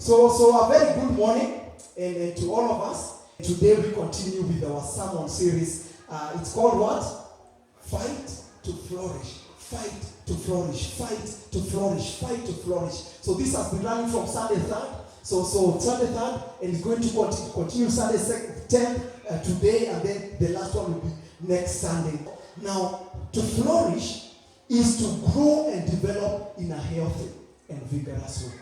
So a very good morning and to all of us. Today we continue with our sermon series. It's called what? Fight to flourish. Fight to flourish. Fight to flourish. Fight to flourish. So this has been running from Sunday 3rd. So Sunday 3rd, and it's going to continue Sunday 10th today, and then the last one will be next Sunday. Now, to flourish is to grow and develop in a healthy and vigorous way.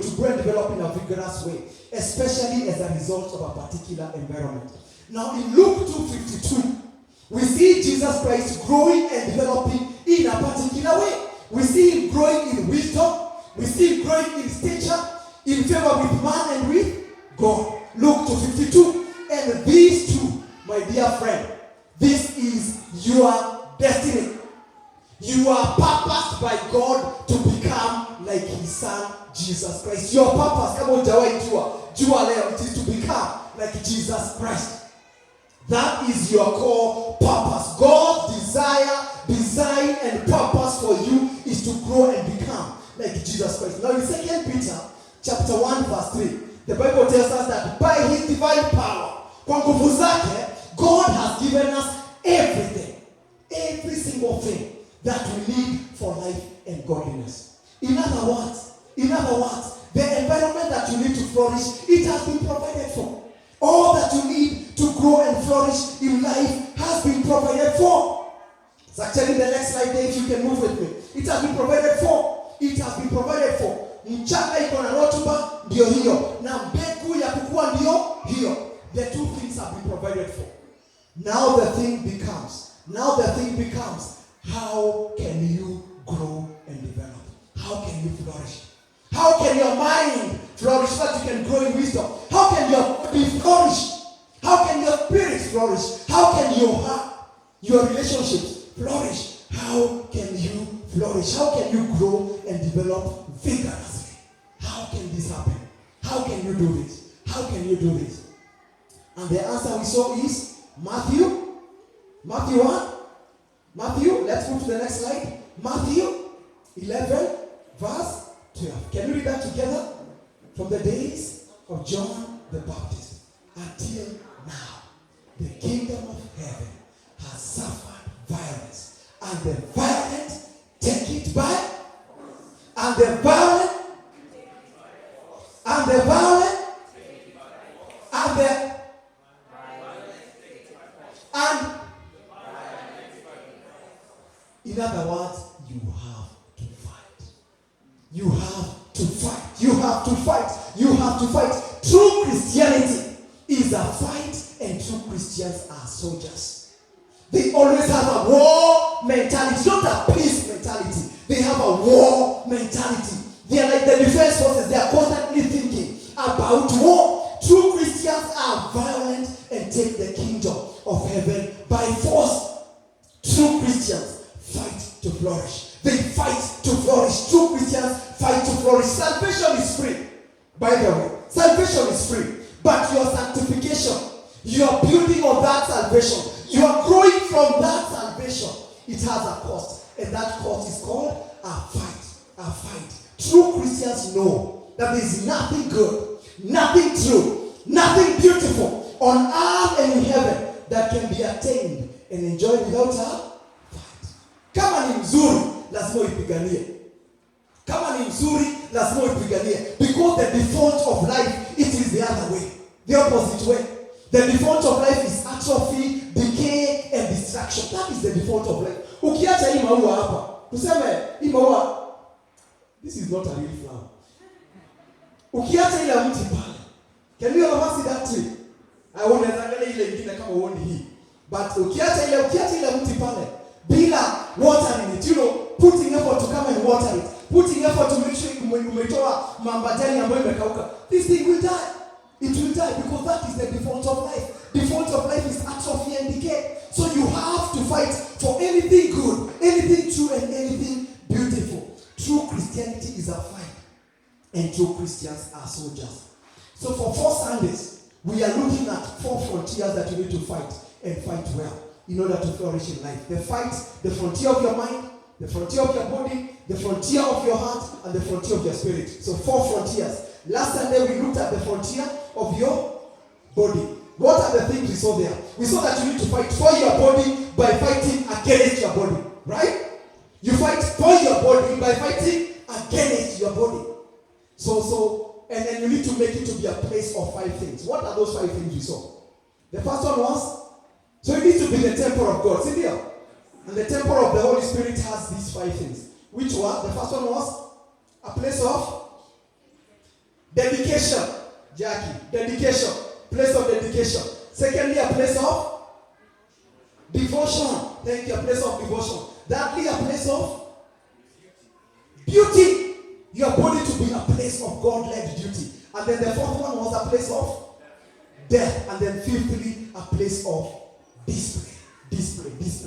To grow and develop in a vigorous way, especially as a result of a particular environment. Now in Luke 2:52, we see Jesus Christ growing and developing in a particular way. We see him growing in wisdom. We see him growing in stature, in favor with man and with God. Luke 2:52. And these two, my dear friend, this is your destiny. You are purposed by God to become like his son Jesus Christ. Your purpose, kama hujawahi jua leo, it is to become like Jesus Christ. That is your core purpose. God's desire, design, and purpose for you is to grow and become like Jesus Christ. Now in 2 Peter chapter 1 verse 3, the Bible tells us that by his divine power, kwa nguvu zake, God has given us everything, every single thing that we need for life and godliness. In other words, the environment that you need to flourish, it has been provided for. All that you need to grow and flourish in life has been provided for. It's actually the next slide there, if you can move with me. It has been provided for. It has been provided for. Mchanga iko na rotuba, ndio hiyo. Na mbegu ya kukua ndio hiyo. The two things have been provided for. Now the thing becomes, how can you grow and develop? How can you flourish? How can your mind flourish so that you can grow in wisdom? How can your body flourish? How can your spirit flourish? How can your heart, your relationships flourish? How can you flourish? How can you grow and develop vigorously? How can this happen? How can you do this? How can you do this? And the answer we saw is Matthew what? Matthew, let's go to the next slide. Matthew 11 verse 12. Can we read that together? From the days of John the Baptist until now, the kingdom of heaven has suffered violence, and the violent take it by, and the violent, in other words, you have to fight. You have to fight. You have to fight. You have to fight. True Christianity is a fight, and true Christians are soldiers. They always have a war mentality, not a peace mentality. They have a war mentality. They are like the defense forces. They are constantly thinking about war. True Christians are violent and take the kingdom of heaven by force. True Christians fight to flourish. They fight to flourish. True Christians fight to flourish. Salvation is free. By the way, salvation is free. But your sanctification, your building of that salvation, you are growing from that salvation, it has a cost. And that cost is called a fight. A fight. True Christians know that there is nothing good, nothing true, nothing beautiful on earth and in heaven that can be attained and enjoyed without a fight. Kama ni mzuri, lazima uipiganie. Kama ni mzuri, lazima uipiganie. Because the default of life, it is the other way. The opposite way. The default of life is atrophy, decay, and destruction. That is the default of life. Ukiacha hii maua hapa, tuseme hii maua, this is not a real flower. Ukiacha ile mti pale, can you ever see that tree? I want to angalia ile nyingine kama uone hii. But ukiacha ile mti pale, bila watering it, putting effort to come and water it, putting effort to make sure umetoa mambajani ambayo imekauka, this thing will die. It will die because that is the default of life. Default of life is atrophy and decay. So you have to fight for anything good, anything true, and anything beautiful. True Christianity is a fight, and true Christians are soldiers. So for 4 Sundays, we are looking at 4 frontiers that you need to fight and fight well in order to flourish in life. The frontier of your mind, the frontier of your body, the frontier of your heart, and the frontier of your spirit. So 4 frontiers. Last Sunday we looked at the frontier of your body. What are the things we saw there? We saw that you need to fight for your body by fighting against your body. Right? You fight for your body by fighting against your body. And then you need to make it to be a place of 5 things. What are those 5 things we saw? The first one was, so it needs to be the temple of God. See there? And the temple of the Holy Spirit has these 5 things. Which were, the first one was a place of dedication. Jackie, dedication. Place of dedication. Secondly, a place of devotion. Thank you, a place of devotion. Thirdly, a place of beauty. Your body to be a place of God-led duty. And then the fourth one was a place of death. And then fifthly, a place of display.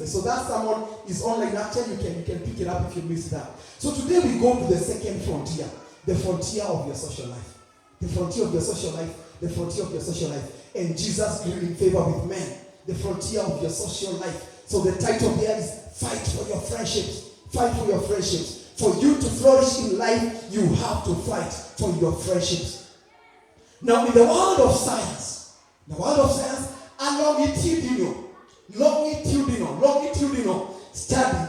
So that sermon is online. Actually, you can pick it up if you missed that. So today we go to the second frontier. The frontier of your social life. The frontier of your social life. The frontier of your social life. And Jesus grew in favor with men. The frontier of your social life. So the title here is Fight for Your Friendships. Fight for your friendships. For you to flourish in life, you have to fight for your friendships. Now, in the world of science, a longitudinal study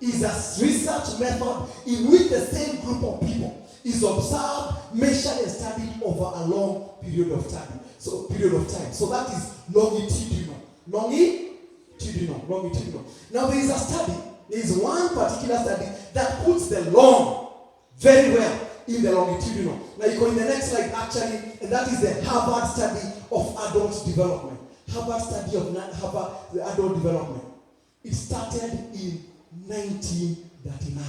is a research method in which the same group of people is observed, measured, and studied over a long period of time. So that is longitudinal. Now, there is a study. There is one particular study that puts the long very well in the longitudinal. Now you go in the next slide actually, and that is the Harvard study of adult development. Harvard study of adult development. It started in 1939.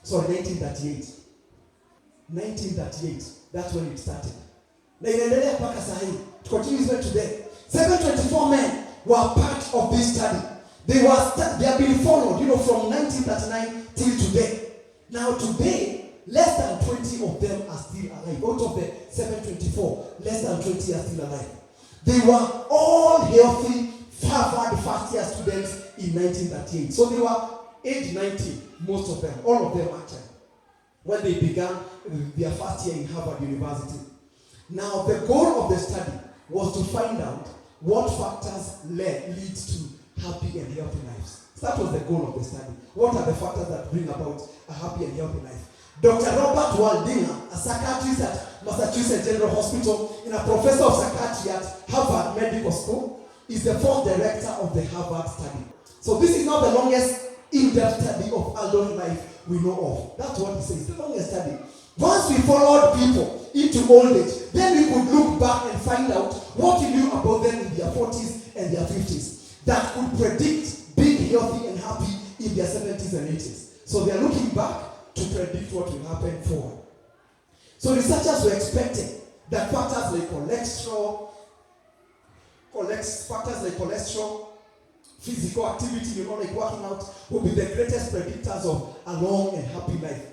Sorry, 1938. 1938. That's when it started. Now inaendelea mpaka saa hii. To continue today. 724 men were part of this study. They have been followed, from 1939 till today. Now today, less than 20 of them are still alive. Out of the 724, less than 20 are still alive. They were all healthy Harvard first-year students in 1938. So they were age 19, most of them, all of them actually, when they began their first year in Harvard University. Now the goal of the study was to find out what factors lead to happy and healthy lives. So that was the goal of the study. What are the factors that bring about a happy and healthy life? Dr. Robert Waldinger, a psychiatrist at Massachusetts General Hospital and a professor of psychiatry at Harvard Medical School, is the 4th director of the Harvard study. So this is not the longest in-depth study of adult life we know of. That's what he says, the longest study. Once we followed people into old age, then we could look back and find out what we knew about them in their 40s and their 50s. That could predict being healthy and happy in their 70s and 80s. So they are looking back to predict what will happen forward. So researchers were expecting that factors like cholesterol, physical activity, like working out, will be the greatest predictors of a long and happy life.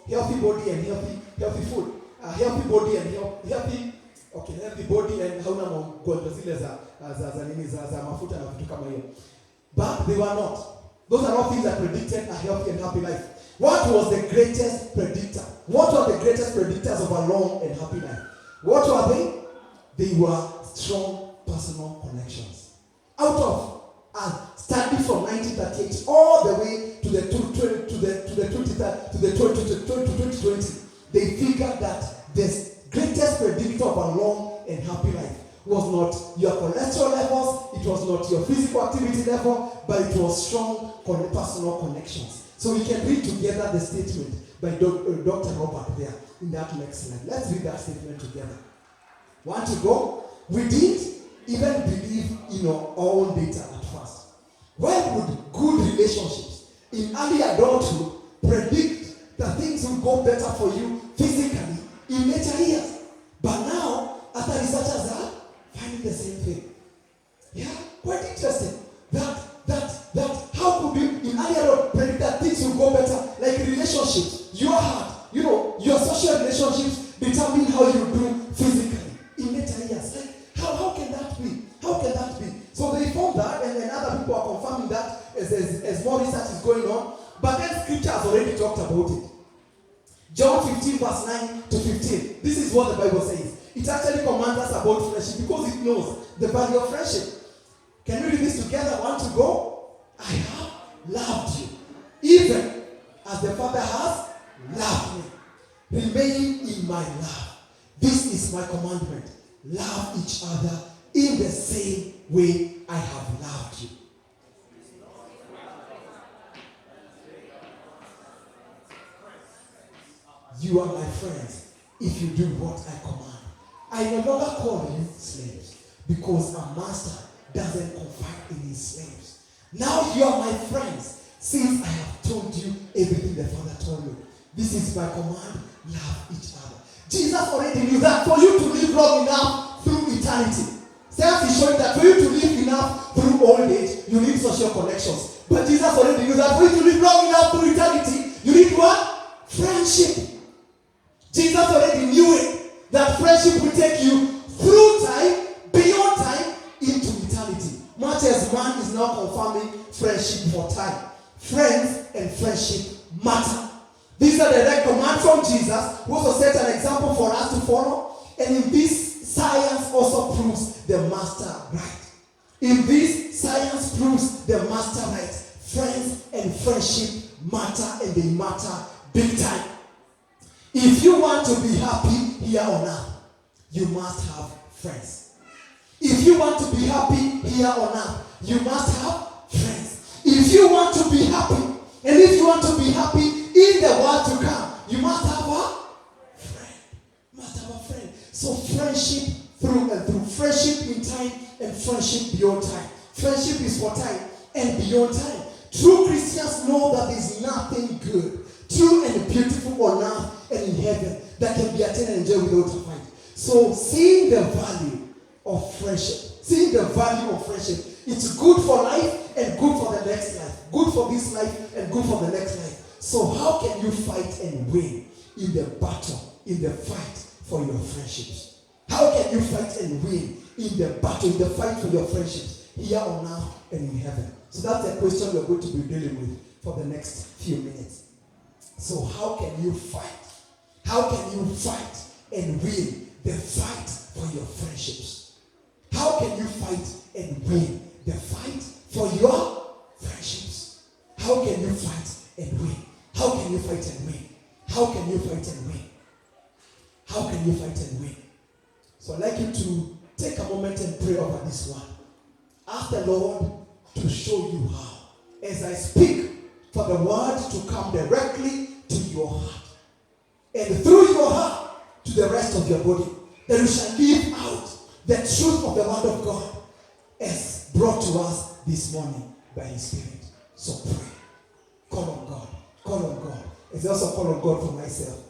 Healthy body and healthy food. Healthy body and healthy body and hauna magonjwa zile za mafuta na vitu kama hiyo. But they were not. Those are not things that predicted a healthy and happy life. What was the greatest predictor? What were the greatest predictors of a long and happy life? What were they? They were strong personal connections. Out of a study from 1938 all the way to the 2020, they figured that the greatest predictor of a long and happy life was not your cholesterol levels, it was not your physical activity level, but it was strong personal connections. So we can read together the statement by Dr. Robert there in that next slide. Let's read that statement together. Want to go? We didn't even believe in our own data at first. Why would good relationships in early adulthood predict that things will go better for you physically in later years? But now, other researchers are finding the same thing. Yeah, quite interesting. That how could you in early adulthood predict that things will go better? Like relationships, your heart, your social relationships determine how you do physically in later years. Like, how can that be? How can that be? So they found that, and then other people are confirming that as more research is going on. But then scripture has already talked about it. John 15 verse 9 15. This is what the Bible says. It actually commands us about friendship because it knows the value of friendship. Can we read this together? 1 to go. I have loved you, even as the Father has loved me. Remain in my love. This is my commandment. Love each other in the same way I have loved you. You are my friends if you do what I command. I no longer call you slaves because a master doesn't confide in his slaves. Now you are my friends since I have told you everything the Father told me. This is my command. Love each other. Jesus already knew that for you to live long enough through eternity. Science is showing that for you to live enough through old age, you need social connections. But Jesus already knew that for you to live long enough through eternity, you need what? Friendship. Jesus already knew it, that friendship will take you through time, beyond time, into eternity. Much as man is now confirming friendship for time. Friends and friendship matter. These are direct commands from Jesus, who also set an example for us to follow. And in this, science also proves the master right. In this, science proves the master right. Friends and friendship matter, and they matter big time. If you want to be happy here on earth, you must have friends. If you want to be happy here on earth, you must have friends. If you want to be happy, and if you want to be happy in the world to come, you must have a friend. You must have a friend. So friendship through and through. Friendship in time and friendship beyond time. Friendship is for time and beyond time. True Christians know that there is nothing good, true and beautiful on earth and in heaven that can be attained and enjoyed without a fight. So seeing the value of friendship, it's good for life and good for the next life. Good for this life and good for the next life. So how can you fight and win in the battle, in the fight for your friendships? How can you fight and win in the battle, in the fight for your friendships here on earth and in heaven? So that's the question we're going to be dealing with for the next few minutes. So how can you fight? How can you fight and win the fight for your friendships? How can you fight and win the fight for your friendships? How can you fight and win? How can you fight and win? How can you fight and win? How can you fight and win? So I'd like you to take a moment and pray over this one. Ask the Lord to show you how. As I speak, for the word to come directly to your heart. And through your heart to the rest of your body. That you shall live out the truth of the word of God as brought to us this morning by His Spirit. So pray. Call on God. Call on God. It's also call on God for myself.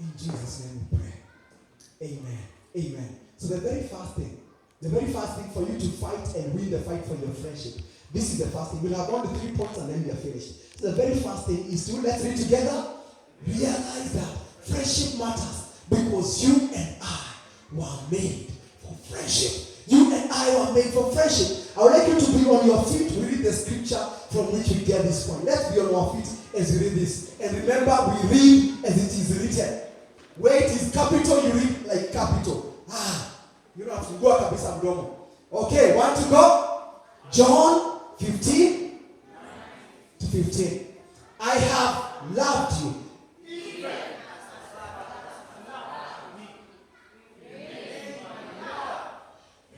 In Jesus' name we pray. Amen. Amen. So the very first thing for you to fight and win the fight for your friendship, this is the first thing. We'll have gone to 3 points and then we are finished. So the very first thing is to, let's read together, realize that friendship matters because you and I were made for friendship. You and I were made for friendship. I would like you to be on your feet to read the scripture from which we get this point. Let's be on our feet as we read this. And remember, we read as it is written. Where it is capital, you read like capital. You don't have to go kabisa mdomo. Okay, 1 to go. John 15 to 15. I have loved you.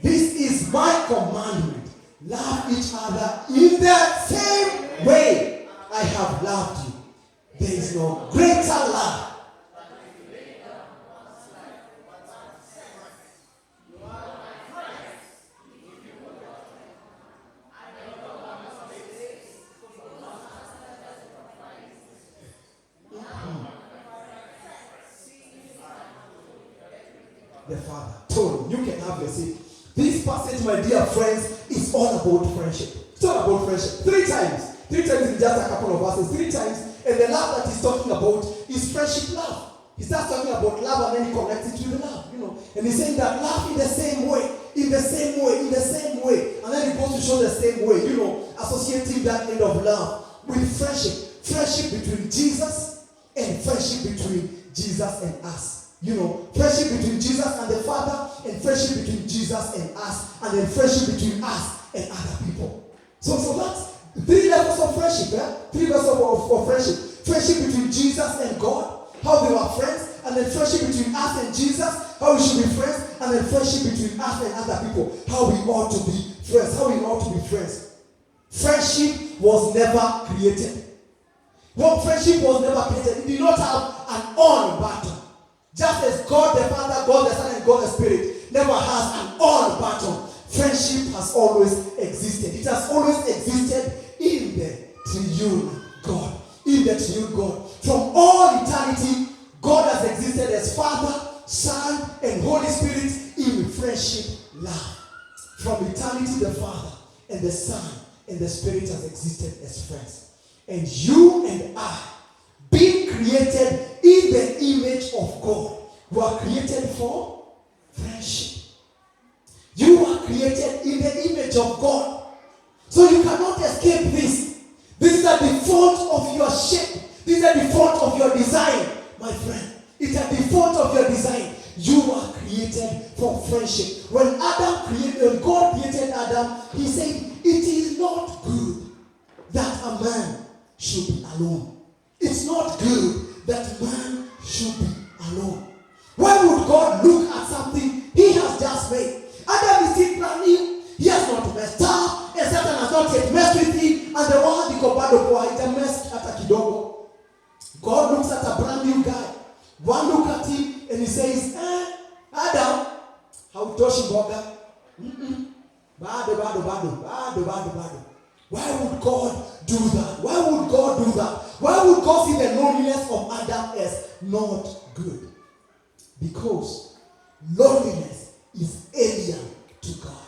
This is my commandment. Love each other in the same way I have loved you. There is no greater love. the Father. Tony, you can have your seat. This passage, my dear friends, is all about friendship. It's all about friendship. 3 times. 3 times in just a couple of verses. 3 times. And the love that he's talking about is friendship love. He starts talking about love and then he connects it to the love, And he's saying that love in the same way, in the same way, in the same way. And then he goes to show the same way, associating that end of love with friendship. Friendship between Jesus and friendship between Jesus and us. Friendship between Jesus and the Father, and friendship between Jesus and us, and then friendship between us and other people. So that's 3 levels of friendship, 3 levels of friendship. Friendship between Jesus and God, how they were friends, and then friendship between us and Jesus, how we should be friends, and then friendship between us and other people, how we ought to be friends, Friendship was never created. When friendship was never created, it did not have an on button. Just as God the Father, God the Son, and God the Spirit never has an on button. Friendship has always existed. It has always existed in the triune God. In the triune God. From all eternity, God has existed as Father, Son, and Holy Spirit in friendship, love. From eternity, the Father and the Son and the Spirit has existed as friends. And you and I, being created in the image of God, were created for friendship. You were created in the image of God. So you cannot escape this. This is the default of your shape. This is the default of your design, my friend. It's a default of your design. You were created for friendship. When God created Adam, he said, it is not good that a man should be alone. It's not good that man should be alone. Why would God look at something he has just made? Adam is still brand new. He has not messed up. And Satan has not yet messed with him. And the world is bado messed at kidogo. God looks at a brand new guy. One look at him and he says, Adam, hautoshi boga. Bado. Why would God do that? Why would God do that? Why would God see the loneliness of Adam as not good? Because loneliness is alien to God.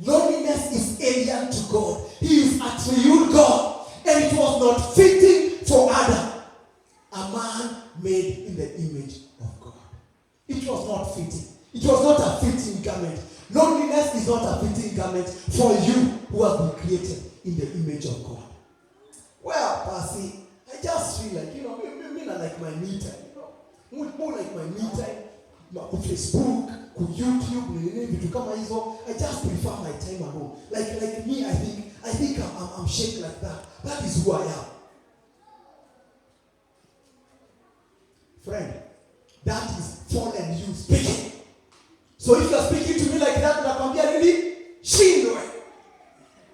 Loneliness is alien to God. He is a triune God. And it was not fitting for Adam, a man made in the image of God. It was not fitting. It was not a fitting garment. Loneliness is not a fitting garment for you who have been created in the image of God. Well, Pastor, I just feel like, me like my me time. More like my me time. Facebook, YouTube, I just prefer my time alone. Like me, I think I'm shaped like that. That is who I am. Friend, that is fallen you speaking. So if you are speaking to me like that, nakwambia really shindwe.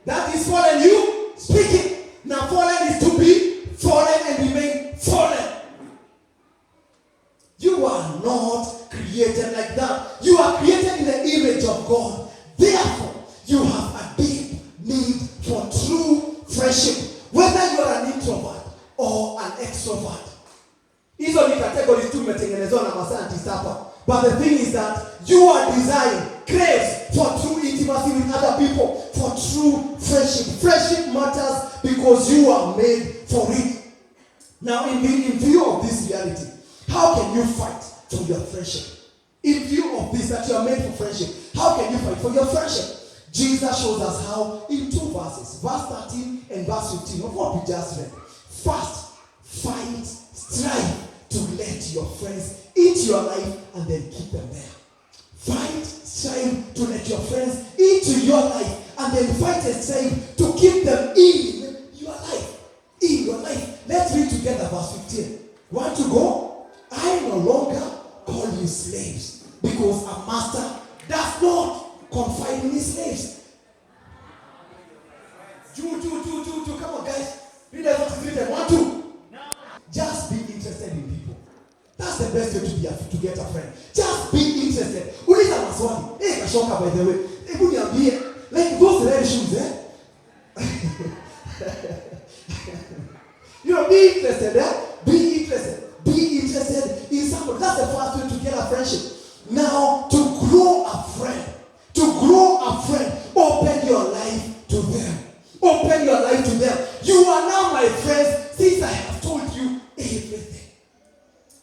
That is fallen you speaking. Now fallen is to be fallen and remain fallen. You are not created like that. You are created in the image of God. Therefore, you have a deep need for true friendship. Whether you are an introvert or an extrovert. Hizo ni categories tu metengenezwa na mascientists hapa. But the thing is that you are designed, craves for true intimacy with other people, for true friendship. Friendship matters because you are made for it. Now, in view of this reality, how can you fight for your friendship? In view of this, that you are made for friendship, how can you fight for your friendship? Jesus shows us how in 2 verses, verse 13 and verse 15 of what we just read. First, fight, strive to let your friends eat your life and then keep them there. Fight, strive to let your friends eat your life and then fight and strive to keep them in your life. In your life. Let's read together verse 15. Want to go? I no longer call you slaves because a master does not confide in his slaves. Come on, guys. Read that verse 15. 1, 2. Just be interested in people. That's the best way to get a friend. Just be interested. Uliza maswali. Kashoka, by the way. Hebu niambie, like those red shoes, be interested, Be interested. Be interested in somebody. That's the first way to get a friendship. Now, open your life to them. You are now my friends since I have told you everything.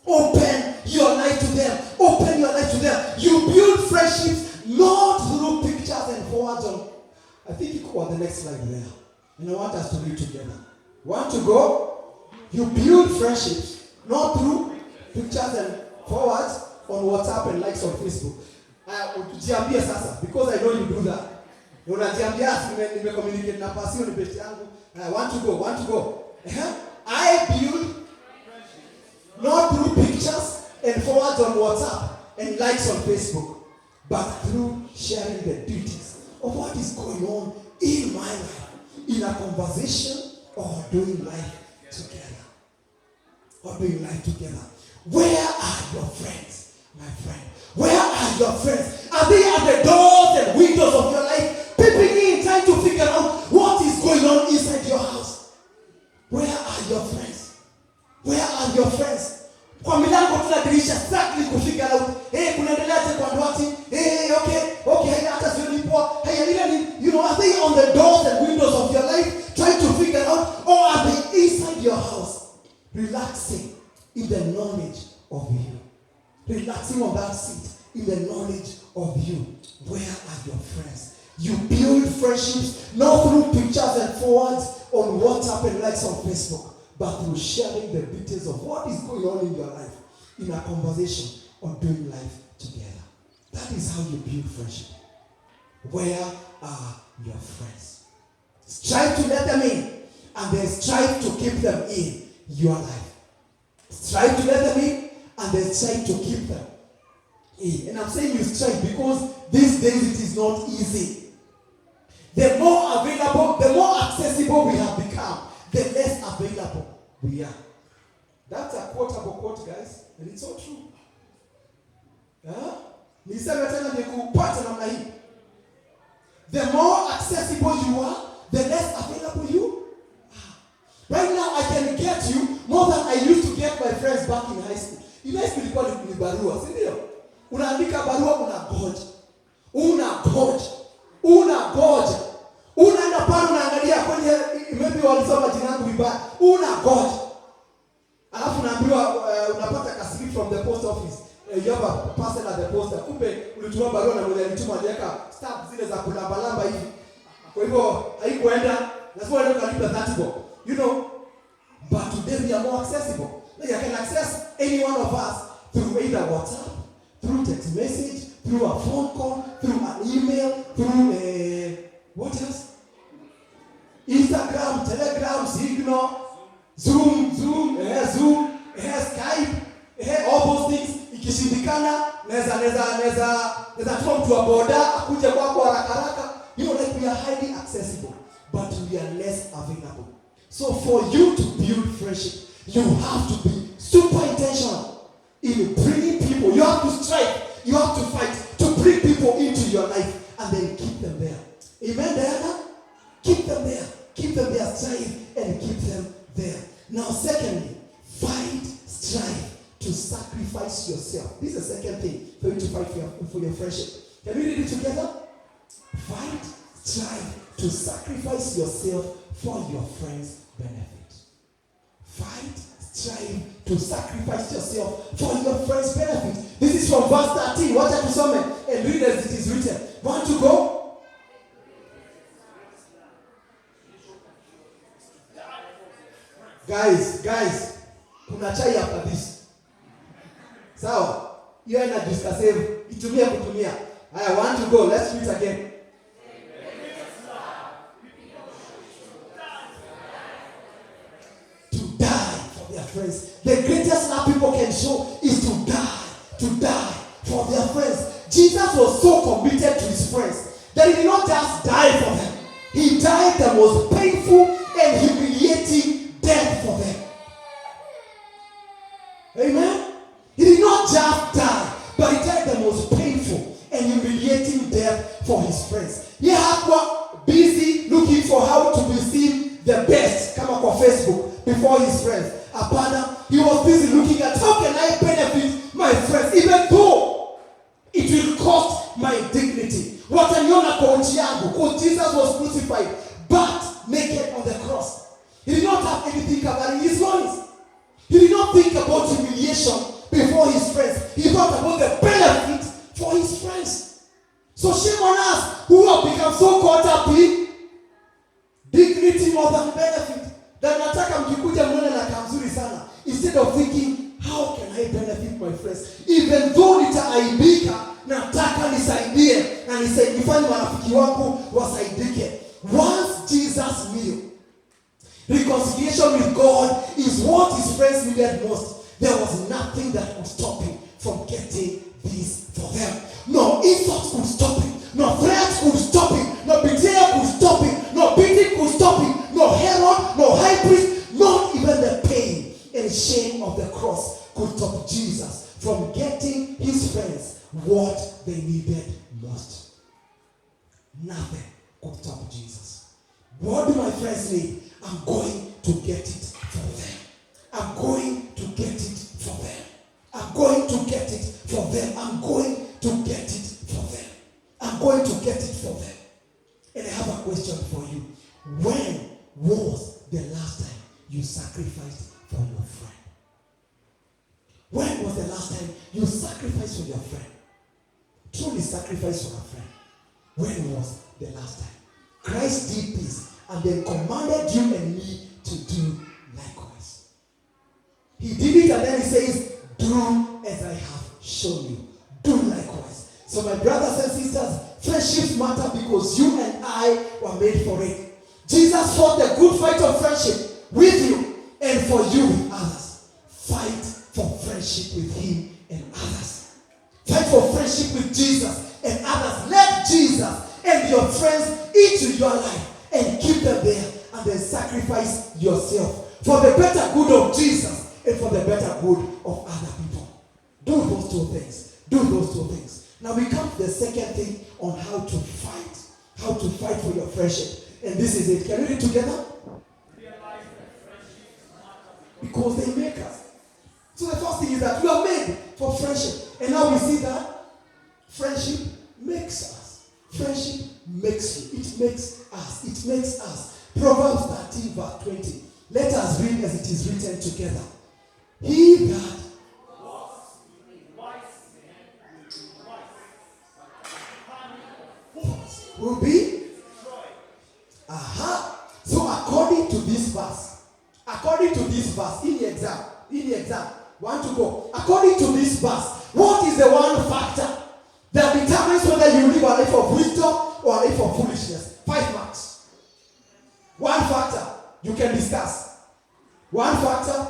Open your life to them. Open your life to them. You build friendships not through pictures and forwards on. I think you go on the next slide there. And I want us to read together. Want to go? You build friendships not through pictures and forwards on WhatsApp and likes on Facebook. Ujiambie sasa, because I know you do that. Unajiambia nimecommunicate na passion ni best yangu. Want to go. I build not through pictures and forwards on WhatsApp and likes on Facebook, but through sharing the duties of what is going on in my life, in a conversation or doing life together. Where are your friends, my friend? Where are your friends? Are they at the doors and windows of your life, peeping in, trying to figure out what is going on inside your house? Where are your friends? Where are your friends? Kwa milango tunadirisha exactly kufigure out, kunaendeleaje kwa ndwati? Okay, hata sio nipo. Are they on the doors and windows of your life trying to figure out, or are they inside your house relaxing in the knowledge of you? Relaxing on that seat in the knowledge of you. Where are your friends? You build friendships not through pictures and forwards on WhatsApp and likes on Facebook, but through sharing the details of what is going on in your life, in a conversation or doing life together. That is how you build friendship. Where are your friends? Strive to let them in, and then strive to keep them in your life. Strive to let them in, and then strive to keep them in. And I'm saying you strive because these days it is not easy. The more available, the more accessible we have become, the less available we are. That's a quotable quote, guys, and it's so true. Niseme tena nikupata namna hii. The more accessible you are, the less available you are. Right now, I can get you more than I used to get my friends back in high school. In high school, ilikuwa ni barua, si ndio? Unaandika barua, unagoja. Unaenda pale unaangalia kwenye maybe walisoma jina langu vibaya. Unagoja. Alafu unaambiwa unapata ka slip from the post office. You have a parcel at the post. Kumbe ulituma barua na mwenye alituma aliweka stamp zile za kulamba hivi. Kwa hivyo haikuenda, lazima uende ukalipa 30 bob. But today we are more accessible. Like I can access any one of us through either WhatsApp, through text message, through a phone call, through an email, through what else? Instagram, Telegram, Signal, Zoom, Skype, all those things. Ikishindikana, neza tuma mtu wa boda akuje kwako haraka. Like we are highly accessible, but we are less available. So for you to build friendship, you have to be super intentional in bringing people. You have to strive, you have to fight to bring people into your life and then keep them there. Amen, Diana? Keep them there, strive and keep them there. Now, secondly, strive to sacrifice yourself. This is the second thing for you to fight for your friendship. Can we read it together? Strive to sacrifice yourself for your friend's benefit. Strive to sacrifice yourself for your friend's benefit. This is from verse 13. Watch out to summon and read as it is written. Want to go? Guys, kuna chai after this. Sawa? Hiyo ina discuss itumia kutumia. I want to go. Let's read again. To die for their friends. The greatest love people can show is to die for their friends. Jesus was so committed to his friends that he did not just die for them. He died the most painful and humiliating death for them. Amen? He did not just die, but he died the most painful and humiliating death for his friends. He was busy looking for how to be seen the best, kama kwa Facebook, before his friends. Apana, he was busy looking at how can I benefit my friends, even though it will cost my dignity. Wataniona kwa uchi yangu, because Jesus was crucified, but make did he think about his loins? He did not think about humiliation before his friends. He thought about the benefit for his friends. So shame on us who have become so caught up in dignity more than benefit. That nataka mkikuja mwone na kamzuri sana. Instead of thinking, how can I benefit my friends? Even though nitaaibika, nataka nisaidie na nifanye marafiki wangu wasaidike. Once Jesus knew reconciliation with God is what his friends needed most, there was nothing that could stop him from getting this for them. No insults could stop him. No threats could stop him. No betrayal could stop him. No beating could stop him. No Herod, no high priest, not even the pain and shame of the cross could stop Jesus from getting his friends what they needed most. Nothing could stop Jesus. What do my friends need? I'm going to get it for them. I'm going to get it for them. I'm going to get it for them. I'm going to get it for them. I'm going to get it for them. And I have a question for you. When was the last time you sacrificed for your friend? When was the last time you sacrificed for your friend? Truly sacrificed for a friend. When was the last time? Christ did this and then commanded you and me to do likewise. He did it and then he says, do as I have shown you. Do likewise. So my brothers and sisters, friendships matter because you and I were made for it. Jesus fought the good fight of friendship with you and for you with others. Fight for friendship with him and others. Fight for friendship with Jesus and others. Let Jesus and your friends into your life and keep them there and then sacrifice yourself for the better good of Jesus and for the better good of other people. Do those two things. Do those two things. Now we come to the second thing on how to fight. How to fight for your friendship. And this is it. Can we read together? Because they make us. So the first thing is that we are made for friendship. And now we see that friendship makes us. Friendship makes you. It makes us. It makes us. Proverbs 13 verse 20. Let us read as it is written together. He that will be So according to this verse, in the exam, want to go. According to this verse, what is the one factor that determines whether you live a life of wisdom or a life of foolishness? 5 marks. One factor you can discuss. One factor.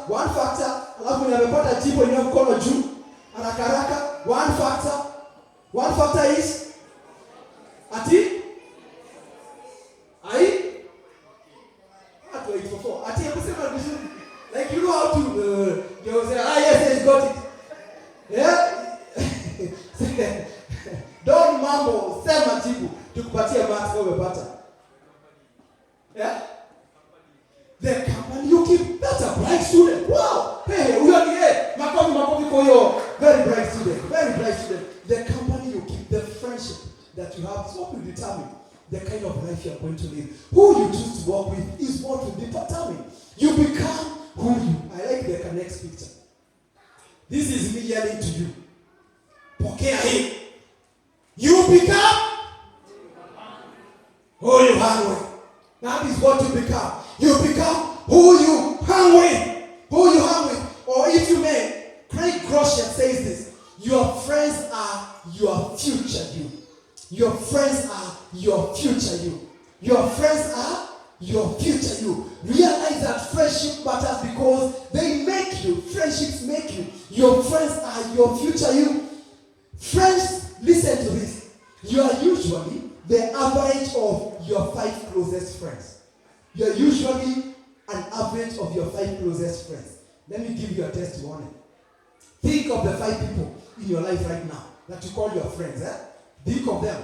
Alafu nimepata jibu ile mkono juu. Haraka. One factor is ati like you know how to you say, yes, got it. Yeah? Don't mambo, sema jibu, tukupatie marks kwa umepata. Yeah? The company you keep, that's a bright student. Wow! Hey, huyo ni makofi kwa hiyo very bright student. The company you keep, the friendship that you have is what will determine the kind of life you are going to live. Who you choose to work with is what will determine. You become who you. I like the next picture. This is me yelling to you. Pokea hii. You become who you hang with. That is what you become. You become who you hang with. Or if you may, Craig Groeschel says this. Your friends are your future you. Your friends are your future you. Your friends are your future you. Realize that friendship matters because they make you. Friendships make you. Your friends are your future you. Friends, listen to this. You are usually the average of your 5 closest friends. You are usually an average of your 5 closest friends. Let me give you a testimony. Think of the 5 people in your life right now that you call your friends. Think of them.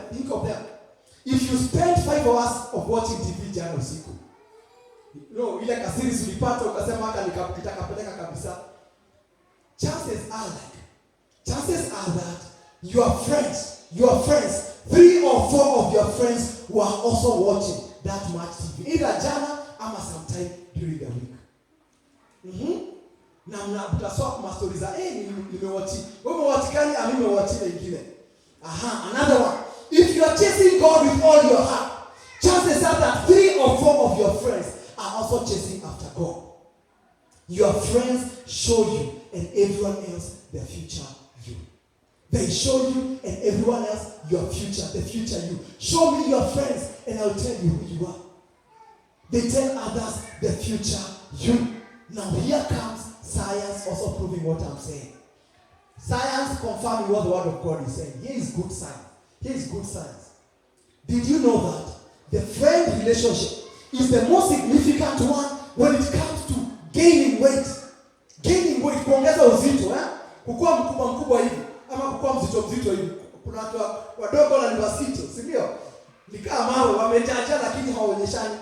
If you spend 5 hours of watching TV jana usiku, ile kasiri ulipata ukasema haka nitakapeleka kabisa. Chances are that your friends, 3 or 4 of your friends were also watching that much TV. Either jana ama sometime during the week. Na mtaswap mastori za nimewatch. Wewe umewatch gani? Mimi nimewatch nyingine. Another one. If you are chasing God with all your heart, chances are that 3 or 4 of your friends are also chasing after God. Your friends show you and everyone else their future you. They show you and everyone else your future, the future you. Show me your friends and I'll tell you who you are. They tell others the future you. Now here comes science also proving what I'm saying. Science confirming what the word of God is saying. Here is good science. Here is good science. Did you know that the friend relationship is the most significant one when it comes to gaining weight? Gaining weight, kuongeza uzito, kukua mkubwa hivi ama kukua mzito hivi. Kuna watu wadogo na ni wasito, si ndio? Nikaa mawe wamejaja lakini hawaonyeshani.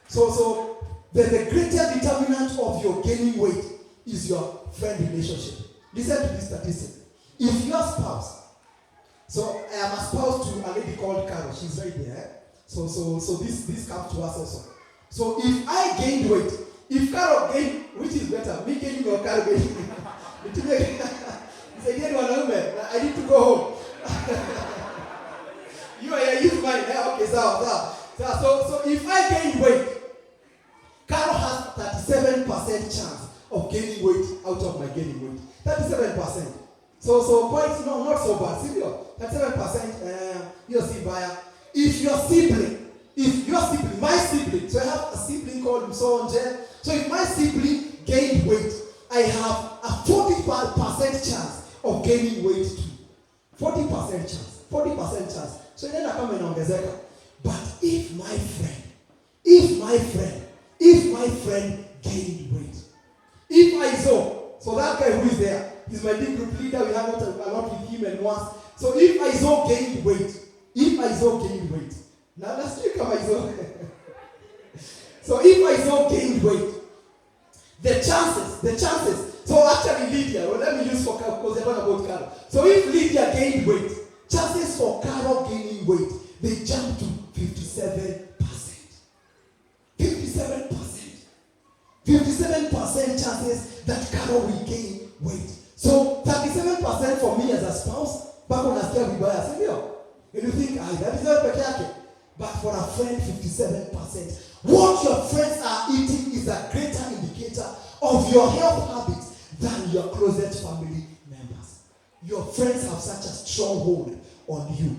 So the greater determinant of your gaining weight is your friend relationship. Listen to this statistic. If your spouse, so I am a spouse to a lady called Carol, she's right there. So this comes to us also. So if I gained weight, if Carol gained, which is better, me gaining or Carol gaining? It's again wanaume, I need to go home. You use mine. Okay, so if I gain weight, Carol has 37% chance of gaining weight out of my gaining weight. 37%. So quite not so bad. See, 37%. You're see buyer. If your sibling, my sibling, so I have a sibling called Msonje. So if my sibling gained weight, I have a 40% chance of gaining weight too. 40% chance. 40% chance. So then I come and ongezeka. But if my friend gained weight, if I saw, so that guy who is there, he's my big group leader, we have a lot with him and once. So if I saw gained weight, now let's check how I saw. So if I saw gained weight, the chances. So actually Lydia, well, let me use for Carol because they're not about Carol. So if Lydia gained weight, chances for Carol gaining weight, they jump to 57%. 57% chances that Carol will gain weight. So 37% for me as a spouse, back when I still be by a and you think, that is not peke. But for a friend, 57%. What your friends are eating is a greater indicator of your health habits than your closest family members. Your friends have such a strong hold on you.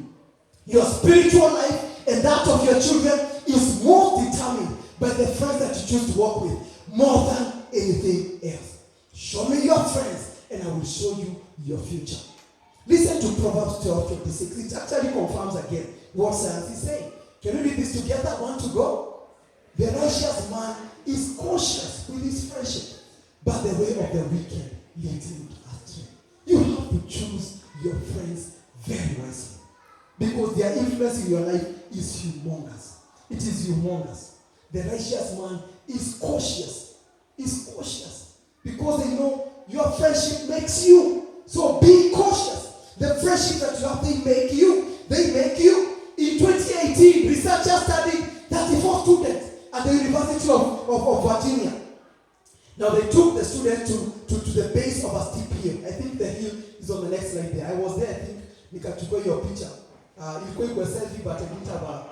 Your spiritual life and that of your children is more determined by the friends that you choose to work with more than anything else. Show me your friends and I will show you your future. Listen to Proverbs 12:26. It actually confirms again what science is saying. Can we read this together? Want to go? The righteous man is cautious with his friendship, but the way of the wicked leads him astray. You have to choose your friends very wisely because their influence in your life is humongous. It is humongous. The righteous man is cautious. Because they know your friendship makes you. So be cautious. The friendship that you have, they make you. In 2018, researchers studied 34 students at the University of Virginia. Now they took the students to the base of a steep hill. I think the hill is on the next slide there. I was there, I think, nikachukua your picture. Ilikuwa iko selfie, but I didn't have a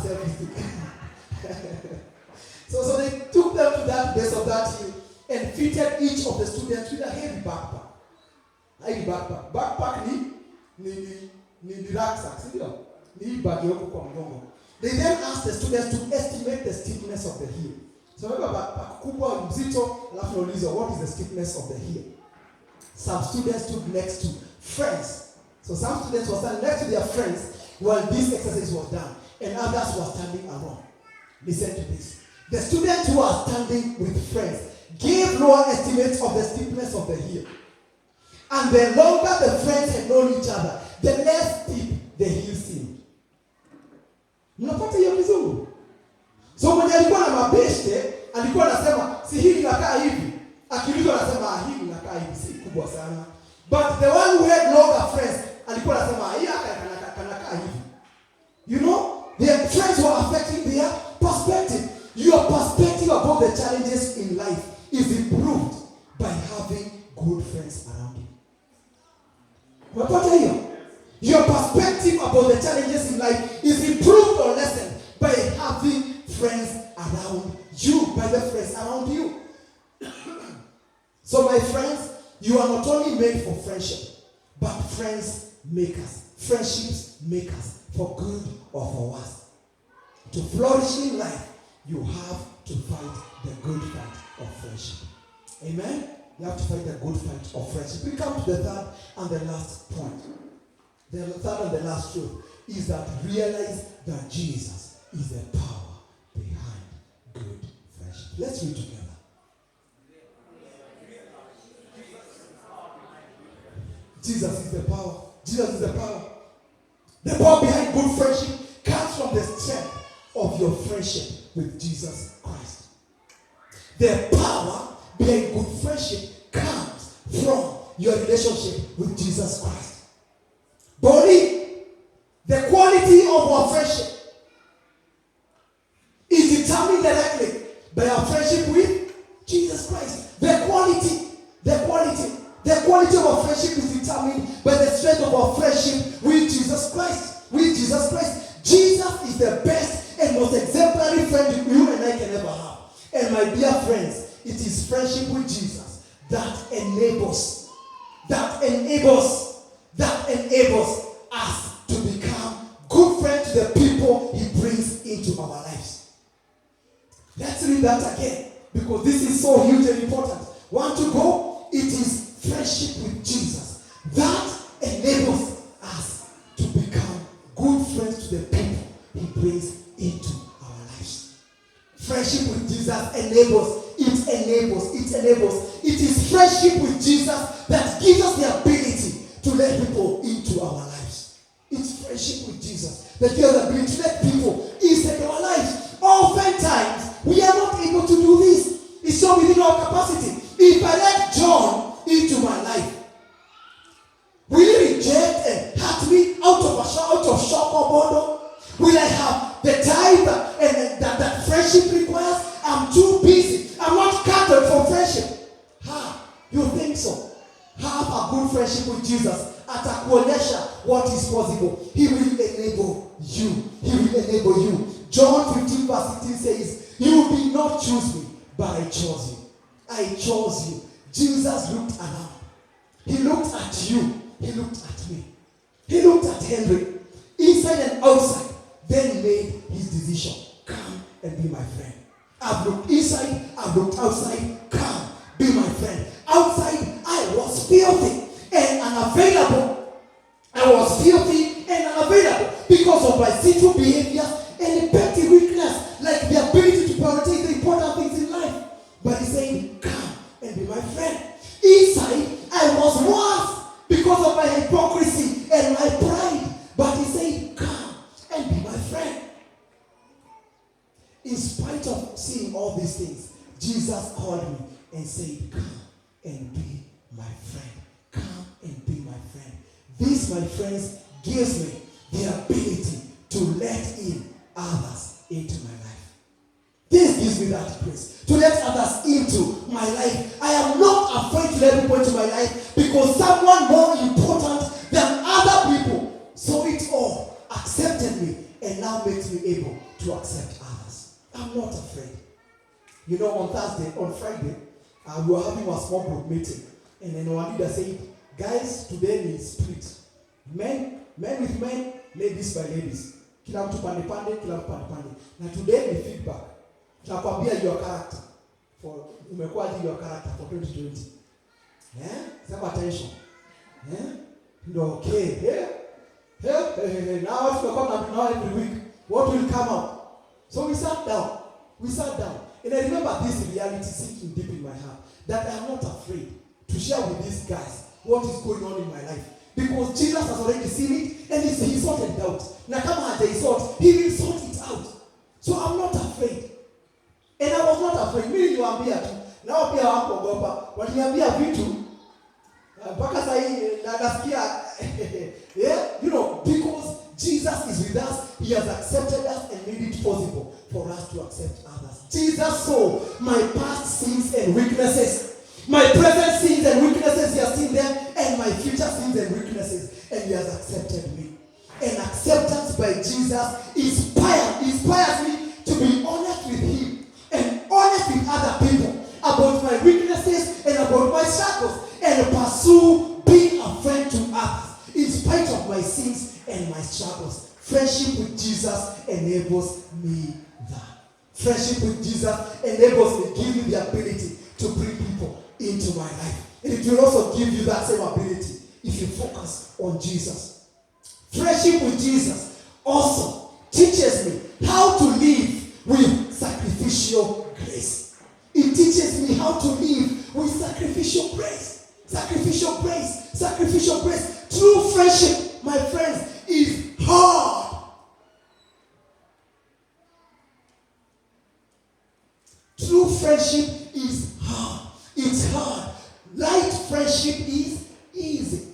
selfie stick. So they took them to that base of that hill and fitted each of the students with a heavy backpack. Backpack ni rucksack, sindio? Ni bag yoko kwa mgongo. They then asked the students to estimate the steepness of the hill. So remember backpack kubwa mzito, alafu nauliza what is the steepness of the hill? Some students stood next to friends. So some students were standing next to their friends while this exercise was done, and others were standing around. Listen to this. The students who are standing with friends gave lower estimates of the steepness of the hill. And the longer the friends had known each other, the less steep the hill seemed. Mnapata hiyo kizungu? So mwenye alikuwa na mabeshte, alikuwa anasema, si hili inakaa hivi. Akiulizwa anasema, hili inakaa hivi, si kubwa sana. But the one who had longer friends, alikuwa anasema, hii kanakaa hivi. You know, their friends were affecting their perspective. Your perspective about the challenges in life is improved by having good friends around you. Unapata hiyo? Your perspective about the challenges in life is improved or lessened by having friends around you, by the friends around you. So my friends, you are not only made for friendship, but friends make us. Friendships make us for good or for worse. To flourish in life, you have to fight the good fight of friendship. Amen? You have to fight the good fight of friendship. We come to the third and the last point. The third and the last truth is that realize that Jesus is the power behind good friendship. Let's read together. Jesus is the power. Jesus is the power. The power behind good friendship comes from the strength of your friendship with Jesus Christ. The power behind good friendship comes from your relationship with Jesus Christ. Body, the quality of our friendship is determined directly by our friendship with Jesus Christ. The quality of our friendship is determined by the strength of our friendship with Jesus Christ. With Jesus Christ. Jesus is the best and most exemplary friend you and I can ever have. And my dear friends, it is friendship with Jesus that enables us to become good friends to the people he brings into our lives. Let's read that again, because this is so huge and important. Want to go? It is friendship with Jesus that enables us to become good friends to the people he brings into our lives. Friendship with Jesus enables. It is friendship with Jesus that gives us the ability to let people into our lives. It's friendship with Jesus that gives us the ability to let people into our lives. Oftentimes, we are not able to do this. It's so within our capacity. If I let John into my life, will he reject and hurt me out of shock or boredom? Will I have the time that friendship requires? I'm too busy. I'm not catered for friendship. You think so? Have a good friendship with Jesus. Atakuonyesha what is possible. He will enable you. John 15 verse 16 says, you did not choose me, but I chose you. I chose you. Jesus looked around. He looked at you. He looked at me. He looked at Henry. Inside and outside. Then made his decision. Come and be my friend. I've looked inside. I've looked outside. Come, be my friend. Outside, I was filthy and unavailable. Because of my sinful behavior and a petty weakness, like the ability to prioritize the important things in life. But he's saying, come and be my friend. Inside, I was worse because of my hypocrisy and my pride. But he said, come and be my friend. In spite of seeing all these things, Jesus called me and said, come and be my friend. Come and be my friend. This, my friends, gives me the ability to let in others into my life. This gives me that grace to let others into my life. I am not afraid to let people into my life because someone more important than other people saw it all, accepted me, and now makes me able to accept others. I'm not afraid. You know, on Friday, we were having a small group meeting, and then one leader said, guys, today is split. Men with men, ladies by ladies. Kila mtu pande. Na today ni feedback. Tunakwambia your character. Umekuwa your character for 2020. Sema attention. Ndio okay. Now tumekuwa every week. What will come out? So we sat down. And I remember this reality sinking deep in my heart, that I am not afraid to share with these guys what is going on in my life. Because Jesus has already seen it and he sorted it out. Na kama hajaisort, he will sort it out. So I'm not afraid. And I was not afraid. Mimi niliwaambia tu. Nao pia hawakuogopa. Waliniambia vitu mpaka sasa nasikia because Jesus is with us, he has accepted us and made it possible for us to accept others. Jesus saw my past sins and weaknesses, my present sins and weaknesses, he has seen them, and my future sins and weaknesses, and he has accepted me. And acceptance by Jesus inspires me to be honest with him and honest with other people about my weaknesses and about my struggles, and pursue being a friend to others in spite of my sins and my struggles. Friendship with Jesus enables me that. Friendship with Jesus enables me, give me the ability to bring people into my life. And it will also give you that same ability if you focus on Jesus. Friendship with Jesus also teaches me how to live with sacrificial grace. It teaches me how to live with sacrificial grace. Sacrificial grace. Sacrificial grace. True friendship, my friends, is hard. True friendship is hard. It's hard. Light friendship is easy.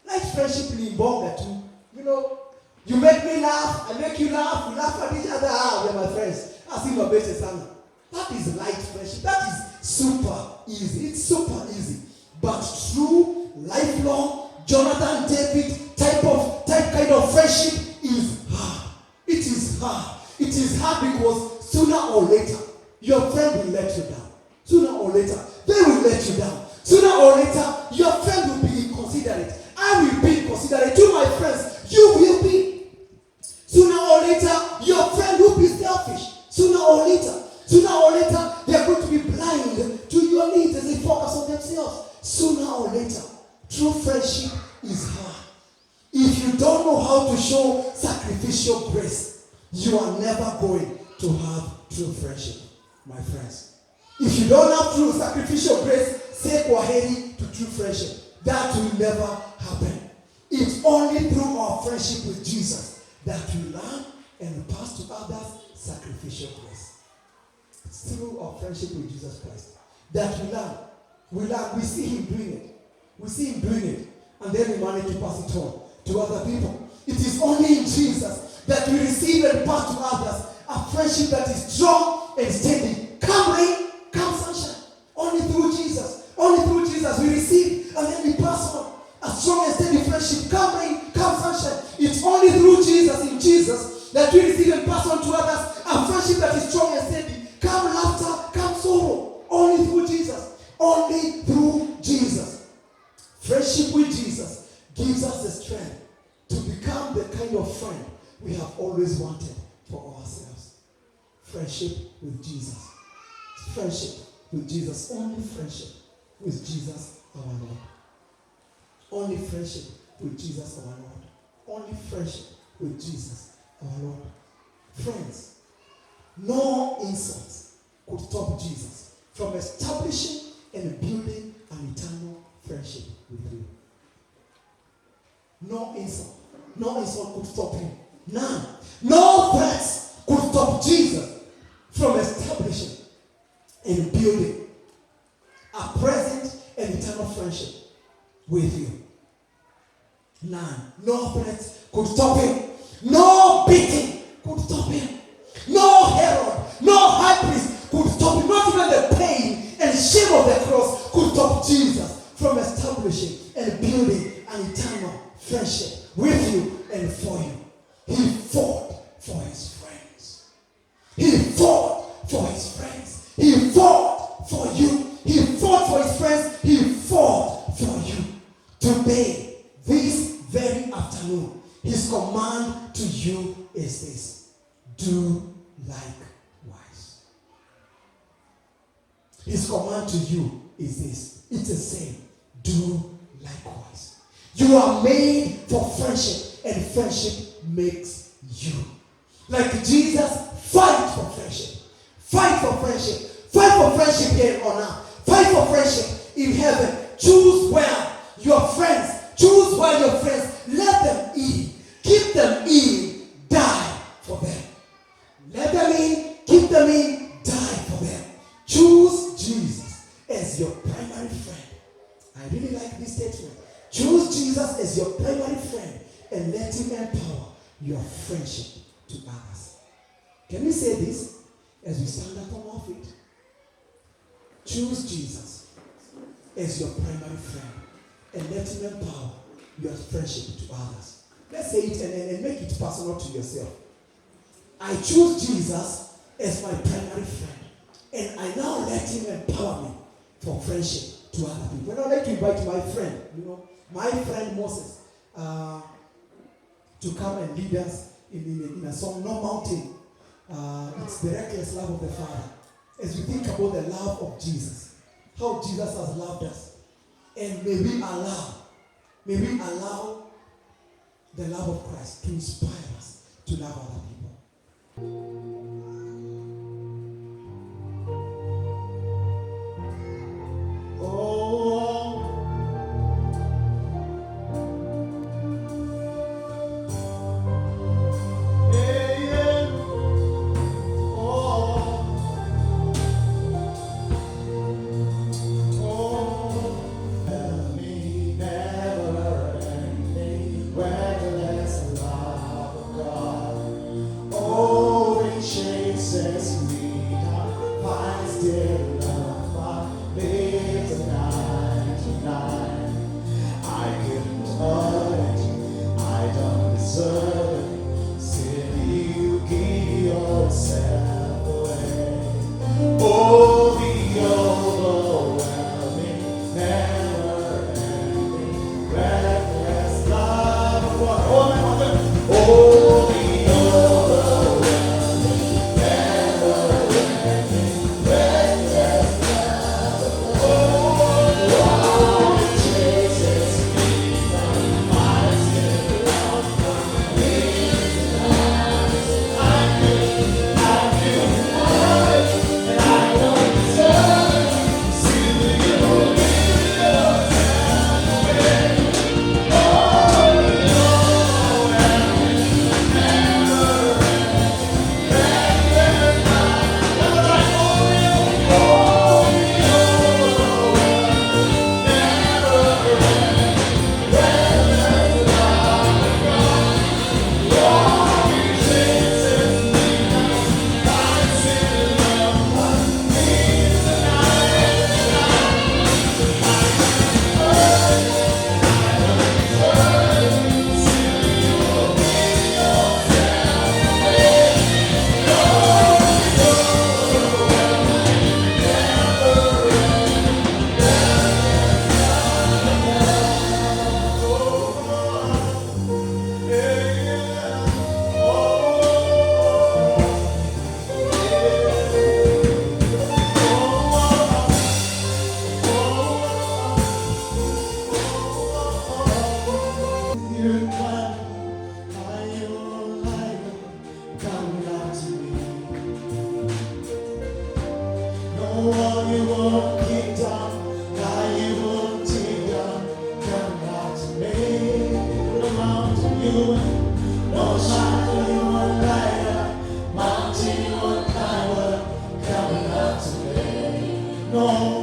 Light friendship ni mbonga too. You know, you make me laugh, I make you laugh, we laugh at each other. We're my friends. As if my best sana. That is light friendship. That is super easy. It's super easy. But true, lifelong, Jonathan David type kind of friendship is hard. It is hard. It is hard because sooner or later, your friend will let you down. Sooner or later, they will let you down. Sooner or later, your friend will be inconsiderate. I will be inconsiderate. To my friends, you will be. Sooner or later, your friend will be selfish. Sooner or later, they are going to be blind to your needs as they focus on themselves. Sooner or later, true friendship is hard. If you don't know how to show sacrificial grace, you are never going to have true friendship, my friends. If you don't have true sacrificial grace, say kwaheri to true friendship. That will never happen. It's only through our friendship with Jesus that we learn and pass to others sacrificial grace. It's through our friendship with Jesus Christ that we learn. We see him doing it. And then we manage to pass it on to other people. It is only in Jesus that we receive and pass to others a friendship that is strong and steady. Come rain, come sunshine. Only through Jesus we receive and then we pass on a strong and steady friendship. Come rain, come sunshine. It's only through Jesus, in Jesus, that we receive and pass on to others a friendship that is strong and steady. Come laughter, come sorrow. Only through Jesus. Only through Jesus. Friendship with Jesus gives us the strength to become the kind of friend we have always wanted for ourselves. Friendship with Jesus. Friendship with Jesus. Only friendship with Jesus our Lord. Only friendship with Jesus our Lord. Only friendship with Jesus our Lord. Friends, no insults could stop Jesus from establishing and building an eternal friendship with you. No insult could stop him. None. No threats could stop Jesus from establishing and building a present and eternal friendship with you. None. No threats could stop him. No beating could stop him. No Herod, no high priest could stop him. Not even the pain and shame of the cross could stop Jesus from establishing and building an eternal friendship with you and for you. He fought for his friends. He fought for his friends. He fought for you. He fought for his friends. He fought for you. Today, this very afternoon, his command to you is this: do likewise. His command to you is this. It's the same. Do likewise. You are made for friendship, and friendship makes you. Like Jesus, fight for friendship. Fight for friendship. Fight for friendship here on earth. Fight for friendship in heaven. Choose well your friends. Choose well your friends. Let them in. Keep them in. Die for them. Let them in. Keep them in. Die for them. Choose Jesus as your primary friend. I really like this statement. Choose Jesus as your primary friend and let him empower your friendship to others. Can we say this? as we stand up on our feet, choose Jesus as your primary friend and let him empower your friendship to others. Let's say it and make it personal to yourself. I choose Jesus as my primary friend, and I now let him empower me for friendship to other people. And I'd like to invite my friend, my friend Moses, to come and lead us in a song, No Mountain. It's the reckless love of the Father. As we think about the love of Jesus, how Jesus has loved us, and may we allow the love of Christ to inspire us to love other people. No